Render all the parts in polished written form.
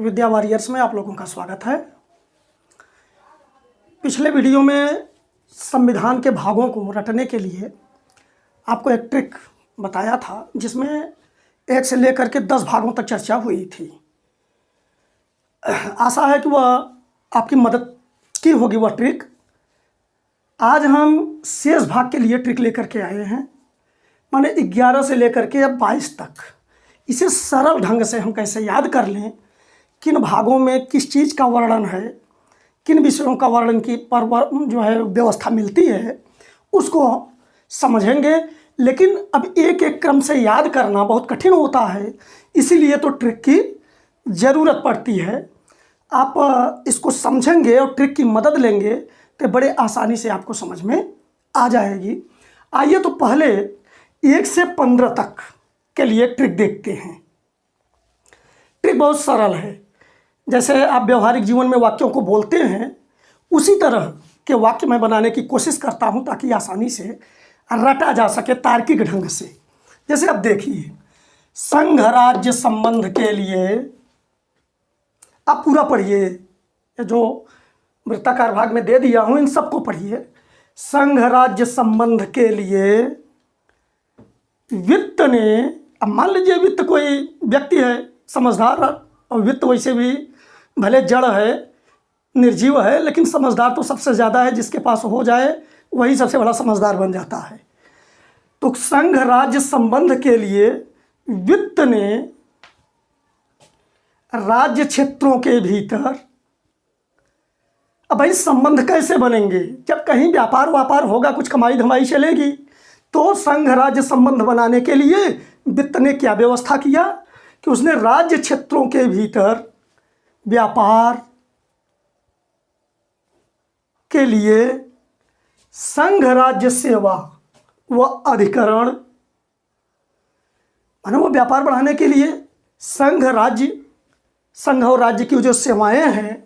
विद्या warriors में आप लोगों का स्वागत है। पिछले वीडियो में संविधान के भागों को रटने के लिए आपको एक ट्रिक बताया था, जिसमें 1 से लेकर के 10 भागों तक चर्चा हुई थी। आशा है कि वह आपकी मदद की होगी वह ट्रिक। आज हम शेष भाग के लिए ट्रिक लेकर के आए हैं, माने 11 से लेकर के 22 तक। इसे सरल ढंग से हम कैसे याद कर लें, किन भागों में किस चीज़ का वर्णन है, किन विषयों का वर्णन की पर जो है व्यवस्था मिलती है, उसको समझेंगे। लेकिन अब एक एक क्रम से याद करना बहुत कठिन होता है, इसीलिए तो ट्रिक की ज़रूरत पड़ती है। आप इसको समझेंगे और ट्रिक की मदद लेंगे तो बड़े आसानी से आपको समझ में आ जाएगी। आइए तो पहले 1 से 15 तक के लिए ट्रिक देखते हैं। ट्रिक बहुत सरल है। जैसे आप व्यवहारिक जीवन में वाक्यों को बोलते हैं, उसी तरह के वाक्य मैं बनाने की कोशिश करता हूं, ताकि आसानी से रटा जा सके तार्किक ढंग से। जैसे अब देखिए, संघ राज्य संबंध के लिए, आप पूरा पढ़िए, जो वृत्ताकार भाग में दे दिया हूं इन सबको पढ़िए। संघ राज्य संबंध के लिए वित्त ने, अब मान लीजिए वित्त कोई व्यक्ति है समझदार, और वित्त वैसे भी भले जड़ है, निर्जीव है, लेकिन समझदार तो सबसे ज़्यादा है। जिसके पास हो जाए वही सबसे बड़ा समझदार बन जाता है। तो संघ राज्य संबंध के लिए वित्त ने राज्य क्षेत्रों के भीतर, अब भाई संबंध कैसे बनेंगे? जब कहीं व्यापार होगा, कुछ कमाई धमाई चलेगी, तो संघ राज्य संबंध बनाने के लिए वित्त ने क्या व्यवस्था किया कि उसने राज्य क्षेत्रों के भीतर व्यापार के लिए संघ राज्य सेवा व अधिकरण, मानो वो व्यापार बढ़ाने के लिए संघ और राज्य की जो सेवाएं हैं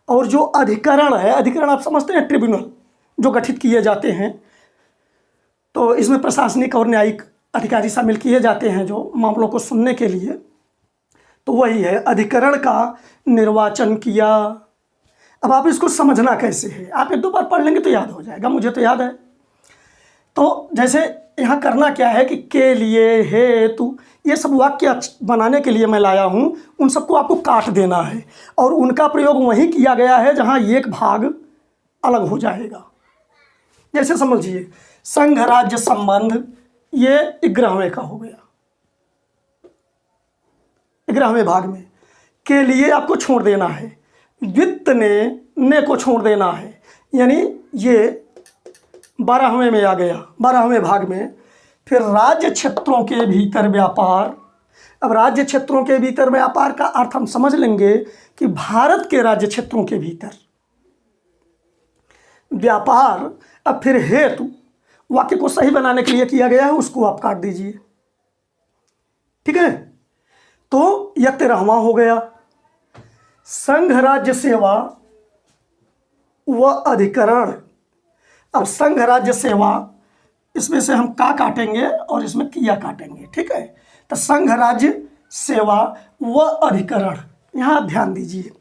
और जो अधिकरण है, अधिकरण आप समझते हैं, ट्रिब्यूनल जो गठित किए जाते हैं, तो इसमें प्रशासनिक और न्यायिक अधिकारी शामिल किए जाते हैं जो मामलों को सुनने के लिए। तो वही है, अधिकरण का निर्वाचन किया। अब आप इसको समझना कैसे है, आप 1-2 बार पढ़ लेंगे तो याद हो जाएगा, मुझे तो याद है। तो जैसे यहाँ करना क्या है कि के लिए, हेतु, ये सब वाक्य बनाने के लिए मैं लाया हूँ, उन सबको आपको काट देना है, और उनका प्रयोग वहीं किया गया है जहाँ एक भाग अलग हो जाएगा। जैसे समझिए, संघ राज्य संबंध, ये 11वें का हो गया, 11वें भाग में। के लिए आपको छोड़ देना है, वित्त ने को छोड़ देना है, यानी ये 12वें में आ गया, 12वें भाग में। फिर राज्य क्षेत्रों के भीतर व्यापार। अब राज्य क्षेत्रों के भीतर व्यापार का अर्थ हम समझ लेंगे कि भारत के राज्य क्षेत्रों के भीतर व्यापार। अब फिर हेतु, वाक्य को सही बनाने के लिए किया गया है, उसको आप काट दीजिए, ठीक है। तो यह 13वां हो गया, संघ राज्य सेवा व अधिकरण। अब संघ राज्य सेवा, इसमें से हम का काटेंगे और इसमें किया काटेंगे, ठीक है। तो संघ राज्य सेवा व अधिकरण, यहाँ आप ध्यान दीजिए।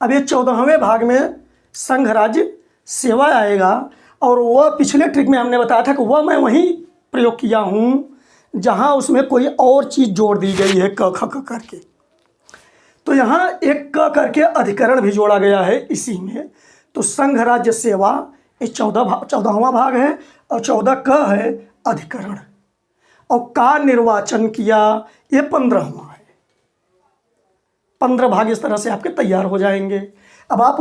अब ये 14वें भाग में संघ राज्य सेवा आएगा, और वह पिछले ट्रिक में हमने बताया था कि वह मैं वहीं प्रयोग किया हूँ जहाँ उसमें कोई और चीज़ जोड़ दी गई है, क ख क करके। तो यहाँ एक क करके अधिकरण भी जोड़ा गया है इसी में। तो संघ राज्य सेवा ये 14वां भाग है, और 14 क है अधिकरण, और का निर्वाचन किया ये 15वां है। 15 भाग इस तरह से आपके तैयार हो जाएंगे। अब आप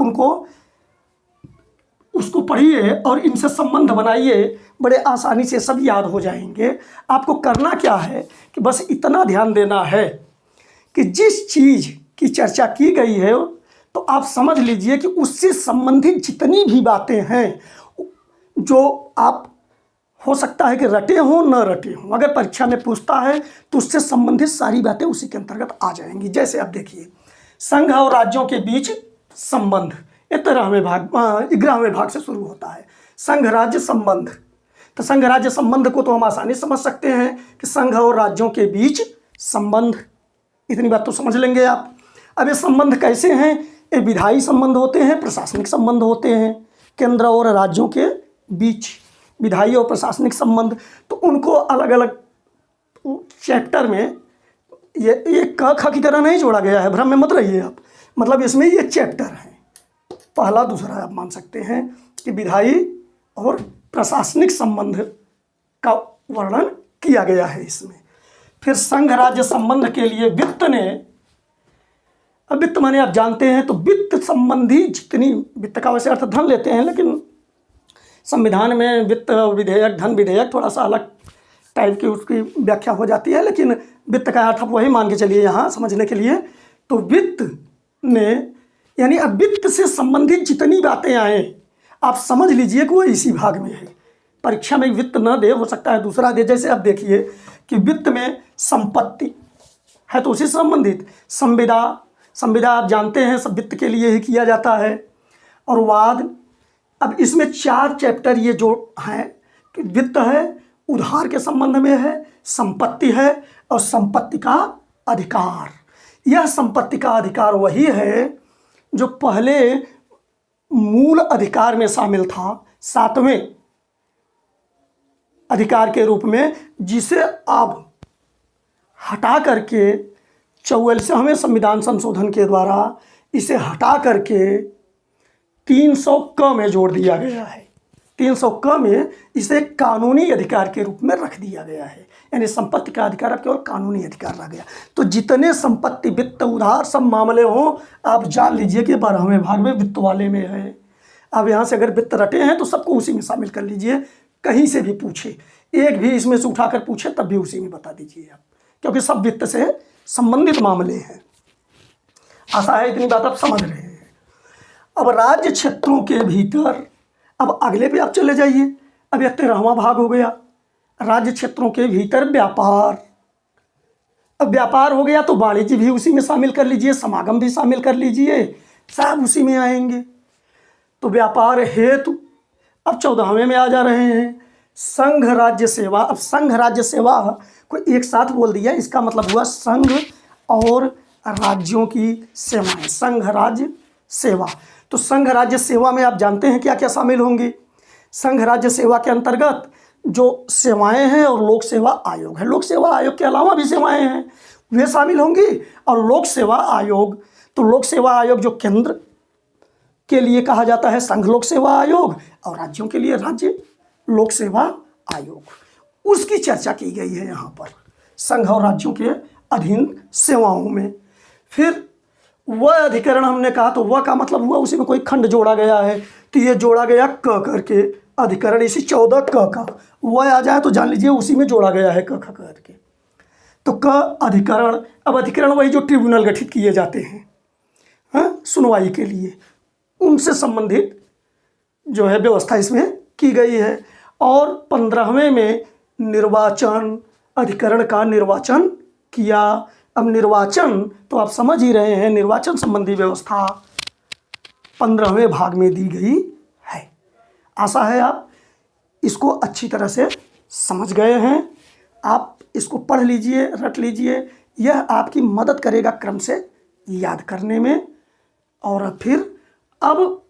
उसको पढ़िए और इनसे संबंध बनाइए, बड़े आसानी से सब याद हो जाएंगे। आपको करना क्या है कि बस इतना ध्यान देना है कि जिस चीज़ की चर्चा की गई है, तो आप समझ लीजिए कि उससे संबंधित जितनी भी बातें हैं, जो आप हो सकता है कि रटे हों न रटे हों, अगर परीक्षा में पूछता है तो उससे संबंधित सारी बातें उसी के अंतर्गत आ जाएंगी। जैसे आप देखिए, संघ और राज्यों के बीच संबंध, ये 11वें भाग से शुरू होता है, संघ राज्य संबंध। तो संघ राज्य संबंध को तो हम आसानी समझ सकते हैं कि संघ और राज्यों के बीच संबंध, इतनी बात तो समझ लेंगे आप। अब ये संबंध कैसे हैं? ये विधायी संबंध होते हैं, प्रशासनिक संबंध होते हैं, केंद्र और राज्यों के बीच विधायी और प्रशासनिक संबंध। तो उनको अलग अलग चैप्टर में ये क ख की तरह नहीं जोड़ा गया है, भ्रम में मत रहिए आप। मतलब इसमें ये चैप्टर है, पहला दूसरा आप मान सकते हैं कि विधायी और प्रशासनिक संबंध का वर्णन किया गया है इसमें। फिर संघ राज्य संबंध के लिए वित्त ने, अब वित्त माने आप जानते हैं, तो वित्त संबंधी जितनी, वित्त का वैसे अर्थ धन लेते हैं, लेकिन संविधान में वित्त विधेयक, धन विधेयक थोड़ा सा अलग टाइप की उसकी व्याख्या हो जाती है, लेकिन वित्त का अर्थ आप वही मान के चलिए यहाँ समझने के लिए। तो वित्त ने, यानी अब वित्त से संबंधित जितनी बातें आए आप समझ लीजिए कि वो इसी भाग में है। परीक्षा में वित्त न दे, हो सकता है दूसरा दे। जैसे आप देखिए कि वित्त में संपत्ति है तो उसी से संबंधित, संविदा आप जानते हैं सब वित्त के लिए ही किया जाता है, और वाद। अब इसमें 4 चैप्टर ये जो हैं कि वित्त है, उधार के संबंध में है, संपत्ति है और संपत्ति का अधिकार। यह संपत्ति का अधिकार वही है जो पहले मूल अधिकार में शामिल था, 7वें अधिकार के रूप में, जिसे अब हटा करके 44वें संविधान संशोधन के द्वारा इसे हटा करके 300 क में जोड़ दिया गया है। 300 क में इसे कानूनी अधिकार के रूप में रख दिया गया है, यानी संपत्ति का अधिकार अब केवल कानूनी अधिकार रह गया। तो जितने संपत्ति, वित्त, उधार सब मामले हों, आप जान लीजिए कि 12वें भाग में वित्त वाले में है। अब यहाँ से अगर वित्त रटे हैं तो सबको उसी में शामिल कर लीजिए, कहीं से भी पूछे, एक भी इसमें से उठाकर पूछे तब भी उसी में बता दीजिए आप, क्योंकि सब वित्त से संबंधित मामले हैं। आशा है इतनी बात आप समझ रहे हैं। अब राज्य क्षेत्रों के भीतर, अब अगले पे आप चले जाइए। अब यह 13वां भाग हो गया, राज्य क्षेत्रों के भीतर व्यापार। अब व्यापार हो गया तो वाणिज्य भी उसी में शामिल कर लीजिए, समागम भी शामिल कर लीजिए, सब उसी में आएंगे। तो व्यापार हेतु अब 14वें में आ जा रहे हैं, संघ राज्य सेवा। अब संघ राज्य सेवा को एक साथ बोल दिया, इसका मतलब हुआ संघ और राज्यों की सेवाएं, संघ राज्य सेवा। तो संघ राज्य सेवा में आप जानते हैं क्या क्या शामिल होंगी। संघ राज्य सेवा के अंतर्गत जो सेवाएं हैं और लोक सेवा आयोग है, लोक सेवा आयोग के अलावा भी सेवाएं हैं, वे शामिल होंगी। और लोक सेवा आयोग, तो लोक सेवा आयोग जो केंद्र के लिए कहा जाता है संघ लोक सेवा आयोग, और राज्यों के लिए राज्य लोक सेवा आयोग, उसकी चर्चा की गई है यहाँ पर, संघ और राज्यों के अधीन सेवाओं में। फिर वह अधिकरण हमने कहा, तो वह का मतलब हुआ उसी में कोई खंड जोड़ा गया है, तो ये जोड़ा गया क करके अधिकरण, इसी 14 क का वह आ जाए तो जान लीजिए उसी में जोड़ा गया है क ख करके। तो क अधिकरण। अब अधिकरण वही जो ट्रिब्यूनल गठित किए जाते हैं, हाँ, सुनवाई के लिए, उनसे संबंधित जो है व्यवस्था इसमें की गई है। और 15वें में निर्वाचन, अधिकरण का निर्वाचन किया। अब निर्वाचन तो आप समझ ही रहे हैं, निर्वाचन संबंधी व्यवस्था 15वें भाग में दी गई है। आशा है आप इसको अच्छी तरह से समझ गए हैं। आप इसको पढ़ लीजिए, रट लीजिए, यह आपकी मदद करेगा क्रम से याद करने में। और फिर अब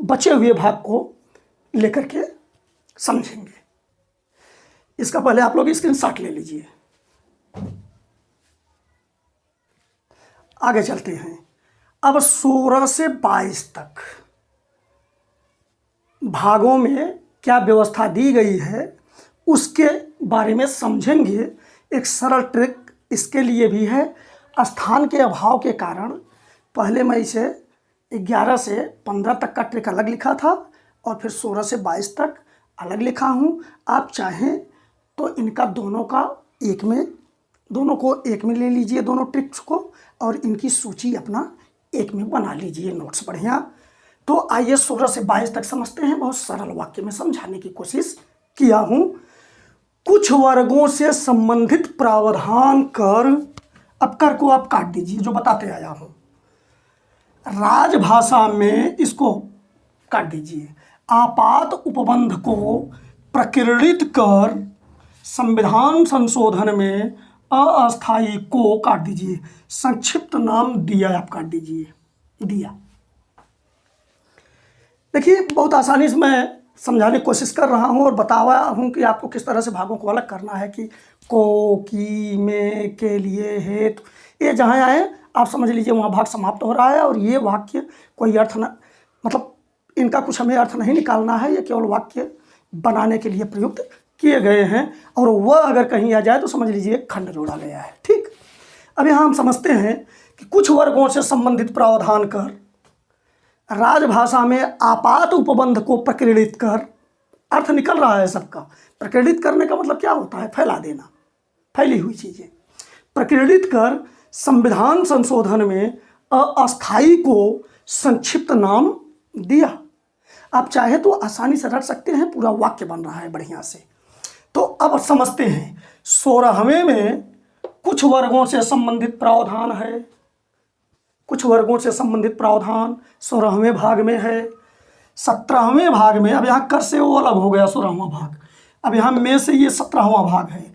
बचे हुए भाग को लेकर के समझेंगे। इसका पहले आप लोग स्क्रीनशॉट ले लीजिए। आगे चलते हैं। अब 16 से 22 तक भागों में क्या व्यवस्था दी गई है उसके बारे में समझेंगे। एक सरल ट्रिक इसके लिए भी है। स्थान के अभाव के कारण पहले मैं इसे 11 से 15 तक का ट्रिक अलग लिखा था और फिर 16 से 22 तक अलग लिखा हूँ। आप चाहें तो इनका दोनों को एक में ले लीजिए, दोनों ट्रिक्स को, और इनकी सूची अपना एक में बना लीजिए, नोट्स बढ़िया। तो आइए 16 से 22 तक समझते हैं। बहुत सरल वाक्य में समझाने की कोशिश किया हूँ। कुछ वर्गों से संबंधित प्रावधान कर, अब कर को आप काट दीजिए जो बताते आया हूँ। राजभाषा में इसको काट दीजिए। आपात उपबंध को प्रकीर्णित कर संविधान संशोधन में अस्थाई को काट दीजिए, संक्षिप्त नाम दिया आप काट दीजिए, दिया। देखिए बहुत आसानी से मैं समझाने की कोशिश कर रहा हूँ और बतावा हूँ कि आपको किस तरह से भागों को अलग करना है कि को, की, में, के लिए, हेतु, ये जहाँ आए आप समझ लीजिए वहाँ भाग समाप्त हो रहा है। और ये वाक्य कोई अर्थ न, मतलब इनका कुछ हमें अर्थ नहीं निकालना है, ये केवल वाक्य बनाने के लिए प्रयुक्त किए गए हैं। और वह अगर कहीं आ जाए तो समझ लीजिए खंड जोड़ा गया है। ठीक, अब यहाँ हम समझते हैं कि कुछ वर्गों से संबंधित प्रावधान कर राजभाषा में आपात उपबंध को प्रकीर्णित कर, अर्थ निकल रहा है सबका। प्रकीर्णित करने का मतलब क्या होता है? फैला देना, फैली हुई चीज़ें। प्रकीर्णित कर संविधान संशोधन में अस्थाई को संक्षिप्त नाम दिया। आप चाहे तो आसानी से रट सकते हैं, पूरा वाक्य बन रहा है बढ़िया से। तो अब समझते हैं 16वें में कुछ वर्गों से संबंधित प्रावधान है। कुछ वर्गों से संबंधित प्रावधान 16वें भाग में है। 17वें भाग में, अब यहाँ कर से वो अलग हो गया 16वां भाग, अब यहाँ में से ये 17वां भाग है।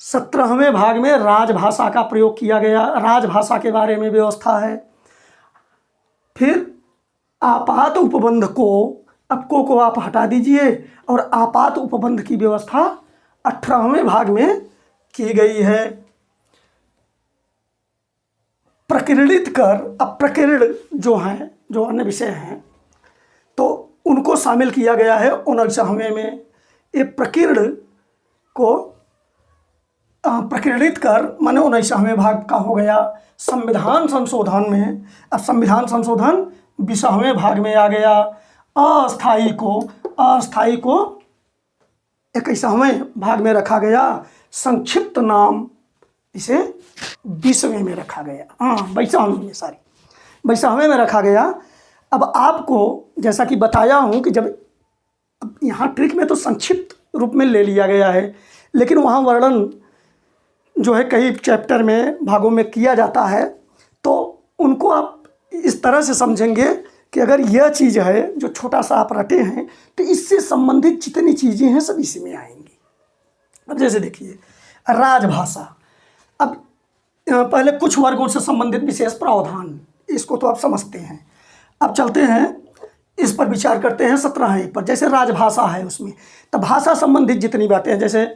17वें भाग में राजभाषा का प्रयोग किया गया, राजभाषा के बारे में व्यवस्था है। फिर आपात उपबंध को, अब को आप हटा दीजिए, और आपात उपबंध की व्यवस्था 18वें भाग में की गई है। प्रकीर्णित कर, अब प्रकीर्ण जो हैं, जो अन्य विषय हैं, तो उनको शामिल किया गया है 19वें में। ये प्रकीर्ण को प्रकीर्णित कर माने 19वें भाग का हो गया। संविधान संशोधन में, अब संविधान संशोधन 20वें भाग में आ गया। अस्थाई को 21वें भाग में रखा गया। संक्षिप्त नाम इसे 20वें में रखा गया, हाँ 22वें में रखा गया। अब आपको जैसा कि बताया हूँ कि जब अब यहाँ ट्रिक में तो संक्षिप्त रूप में ले लिया गया है, लेकिन वहाँ वर्णन जो है कई चैप्टर में, भागों में किया जाता है। तो उनको आप इस तरह से समझेंगे कि अगर यह चीज़ है जो छोटा सा आप रटे हैं, तो इससे संबंधित जितनी चीज़ें हैं सब इसी में आएंगी। अब जैसे देखिए राजभाषा, अब पहले कुछ वर्गों से संबंधित विशेष प्रावधान, इसको तो आप समझते हैं। अब चलते हैं इस पर विचार करते हैं 17वें पर। जैसे राजभाषा है उसमें तो भाषा संबंधित जितनी बातें हैं, जैसे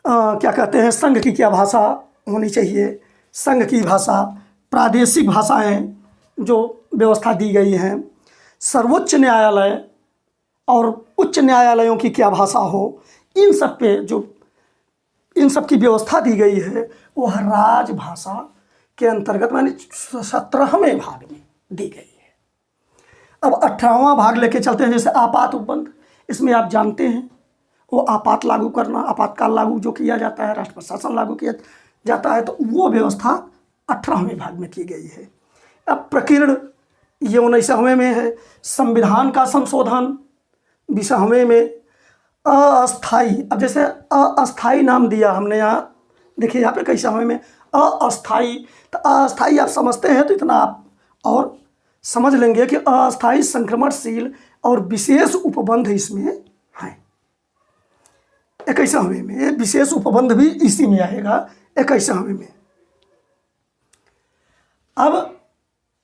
क्या कहते हैं, संघ की क्या भाषा होनी चाहिए, संघ की भाषा, प्रादेशिक भाषाएं जो व्यवस्था दी गई हैं, सर्वोच्च न्यायालय और उच्च न्यायालयों की क्या भाषा हो, इन सब पे जो इन सब की व्यवस्था दी गई है वह राजभाषा के अंतर्गत माने 17वें भाग में दी गई है। अब 18वां भाग लेके चलते हैं। जैसे आपात उपबंध, इसमें आप जानते हैं वो आपात लागू करना, आपातकाल लागू जो किया जाता है, राष्ट्र प्रशासन लागू किया जाता है, तो वो व्यवस्था 18वें भाग में की गई है। अब प्रकीर्ण ये 19वें में है। संविधान का संशोधन 20वें में। अस्थाई, अब जैसे अस्थाई नाम दिया हमने, यहाँ देखिए यहाँ पे कई समय में अस्थाई, तो अस्थाई आप समझते हैं तो इतना आप और समझ लेंगे कि अस्थाई संक्रमणशील और विशेष उपबंध इसमें हैं। 21वें में ये विशेष उपबंध भी इसी में आएगा 21वें में। अब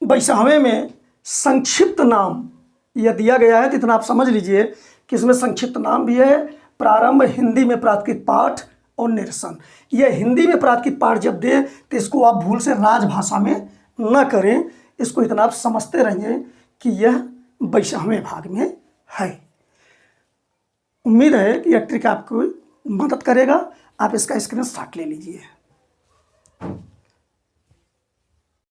22वें में संक्षिप्त नाम यह दिया गया है, तो इतना आप समझ लीजिए कि इसमें संक्षिप्त नाम भी है। प्रारंभ हिंदी में प्राकृत पाठ और निरसन, यह हिंदी में प्राकृत पाठ जब दे तो इसको आप भूल से राजभाषा में न करें। इसको इतना आप समझते रहिए कि यह 22वें भाग में है। उम्मीद है कि यह ट्रिक आपको मदद करेगा। आप इसका स्क्रीनशॉट ले लीजिए।